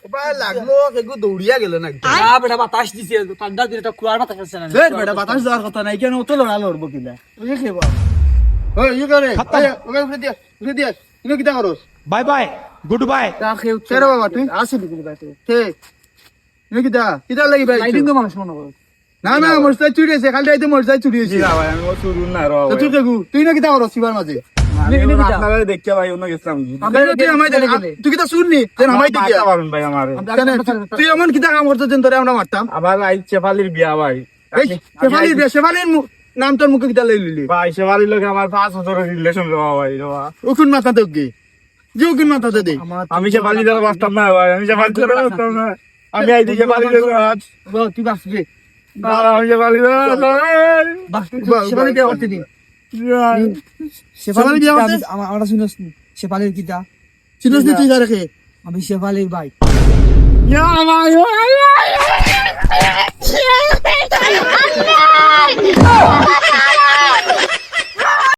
ওবা লাগলো কেগু দৌড়িয়া গেল না না বেটা বাতাস দিছে ঠান্ডা দিনে একটা কুয়ার বাতাস আছে না বেটা বাতাস দেওয়ার কথা নাই কেন তো লড়া লড়বো কিনা ওই খেবা ওই ইয়ে করে ওকে উঠে দিয়া ইনো কিটা করস बाय बाय गुड बाय তেরো বাবা তুই আসিবি কি বাতে কে ইনো কিটা লাগি ভাই লাইটিং তো মানুষ মনে করে না না মোরসাই চুরিয়েছে খালি আইতে মোরসাই চুরিয়েছে ভাই আমি শুরু না র তো তুই কেগু তুই না কিটা করস শিবার মাঝে আপনারা দেখতে ভাই অন্য গেছিলাম তুই আমায় তুই কিটা শুননি যে আমায় দেখি পারবেন ভাই আমারে তুই এমন কিটা কাম করছিস যেন তোরে আমরা মারতাম আবার আই শেফালির বিয়া ভাই এই শেফালির নাম তোর মুখে কিটা লইলি ভাই শেফালির লোক আমার 5 বছরের রিলেশন রে ভাই রে উকুন মাথা তো কি যে উকুন মাথা তো দে আমি শেফালি দ্বারা বাঁচতাম না ভাই আমি শেফালি দ্বারা বাঁচতাম না আমি আই দিকে শেফালি দ্বারা তুই বাঁচবি আমি শেফালি দ্বারা শেফালি কে করতে দিন শেফালি বিয়া হচ্ছে? আমরা শুনছ শেফালির কিটা চিনস নি তুই রেখে আমি শেফালির ভাই ইয়া ভাই